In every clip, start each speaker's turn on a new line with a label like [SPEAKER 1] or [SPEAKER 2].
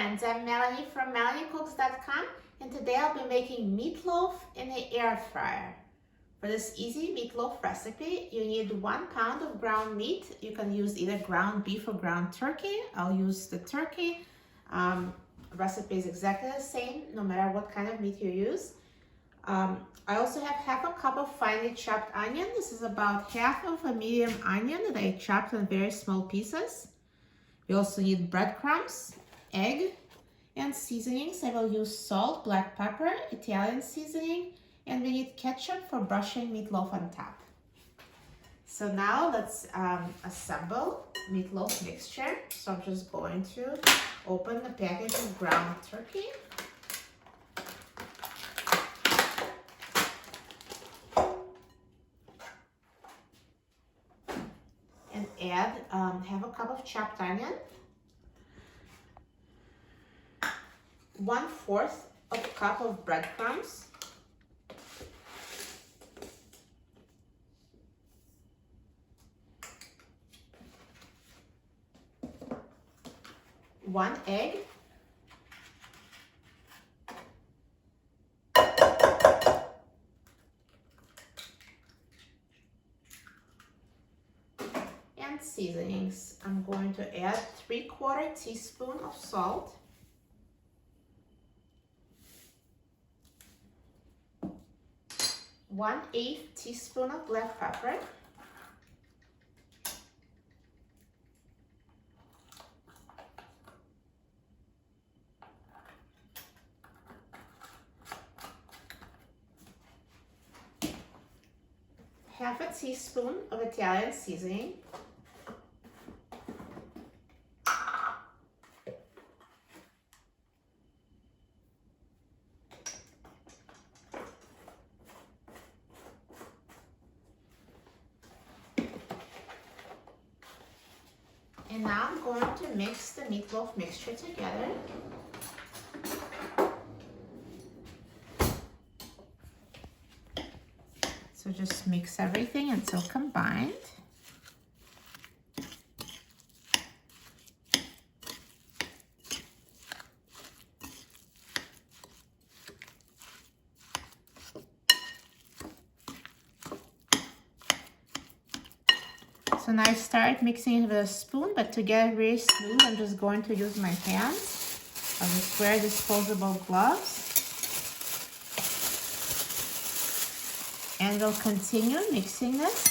[SPEAKER 1] friends, I'm Melanie from melaniecooks.com, and today I'll be making meatloaf in the air fryer. For this easy meatloaf recipe, you need 1 pound of ground meat. You can use either ground beef or ground turkey. I'll use the turkey. Recipe is exactly the same, no matter what kind of meat you use. I also have half a cup of finely chopped onion. This is about half of a medium onion that I chopped in very small pieces. We also need breadcrumbs, egg, and seasonings. I will use salt, black pepper, Italian seasoning, and we need ketchup for brushing meatloaf on top. So now let's assemble meatloaf mixture. So I'm just going to open the package of ground turkey. And add half a cup of chopped onion, 1/4 of a cup of breadcrumbs, 1 egg, and seasonings. I'm going to add 3/4 teaspoon of salt, 1/8 teaspoon of black pepper, half a teaspoon of Italian seasoning, and now I'm going to mix the meatloaf mixture together. So just mix everything until combined. So now I start mixing it with a spoon, but to get it really smooth, I'm just going to use my hands. I'll just wear disposable gloves. And we'll continue mixing this.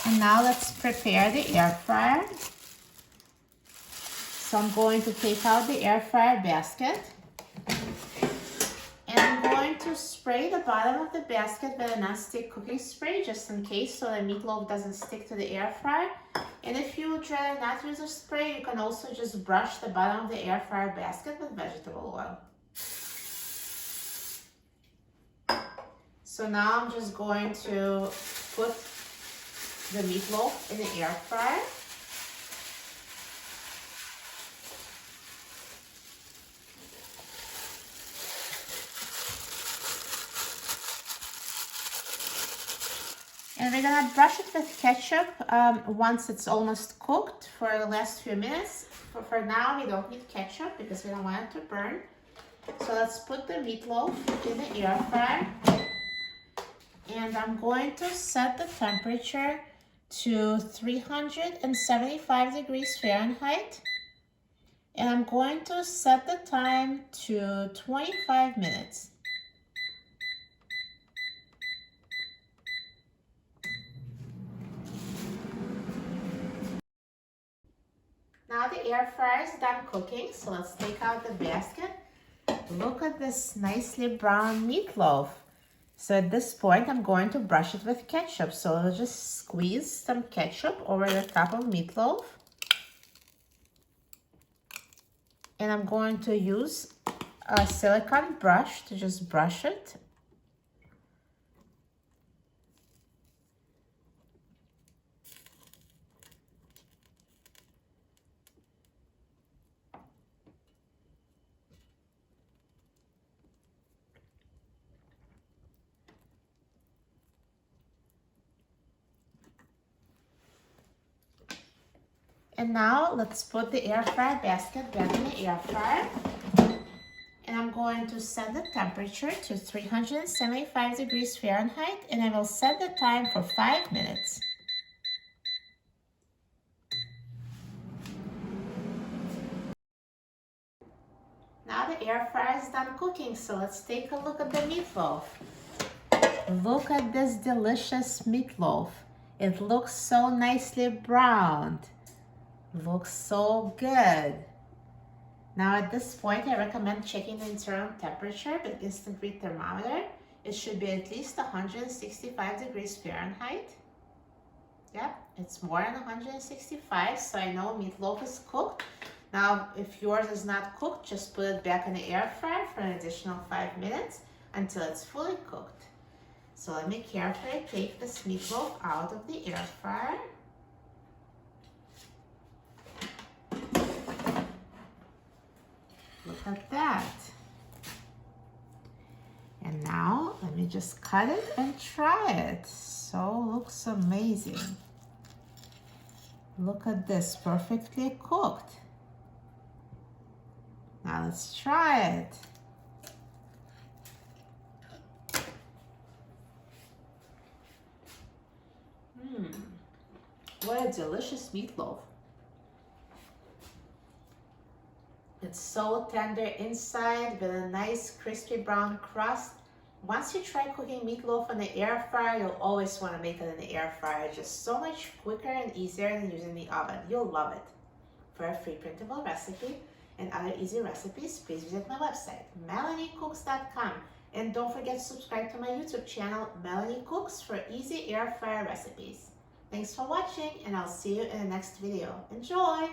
[SPEAKER 1] And now let's prepare the air fryer. So I'm going to take out the air fryer basket, and I'm going to spray the bottom of the basket with a non-stick cooking spray just in case, so the meatloaf doesn't stick to the air fryer. And if you would rather not use a spray, you can also just brush the bottom of the air fryer basket with vegetable oil. So now I'm just going to put the meatloaf in the air fryer. And we're gonna brush it with ketchup once it's almost cooked for the last few minutes. For now, we don't need ketchup because we don't want it to burn. So let's put the meatloaf in the air fryer. And I'm going to set the temperature to 375 degrees Fahrenheit. And I'm going to set the time to 25 minutes. Now the air fryer is done cooking, so let's take out the basket. Look at this nicely brown meatloaf. So at this point, I'm going to brush it with ketchup. So I'll just squeeze some ketchup over the top of meatloaf. And I'm going to use a silicone brush to just brush it. And now let's put the air fryer basket back in the air fryer. And I'm going to set the temperature to 375 degrees Fahrenheit, and I will set the time for 5 minutes. Now the air fryer is done cooking, so let's take a look at the meatloaf. Look at this delicious meatloaf. It looks so nicely browned. Looks so good. Now at this point, I recommend checking the internal temperature with instant read thermometer. It should be at least 165 degrees Fahrenheit. Yep, it's more than 165, so I know meatloaf is cooked. Now, if yours is not cooked, just put it back in the air fryer for an additional 5 minutes until it's fully cooked. So let me carefully take this meatloaf out of the air fryer. Look at that. And now let me just cut it and try it. So looks amazing. Look at this, perfectly cooked. Now let's try it. What a delicious meatloaf. It's so tender inside with a nice crispy brown crust. Once you try cooking meatloaf in the air fryer, you'll always want to make it in the air fryer. It's just so much quicker and easier than using the oven. You'll love it. For a free printable recipe and other easy recipes, please visit my website, melaniecooks.com. And don't forget to subscribe to my YouTube channel, Melanie Cooks, for easy air fryer recipes. Thanks for watching, and I'll see you in the next video. Enjoy!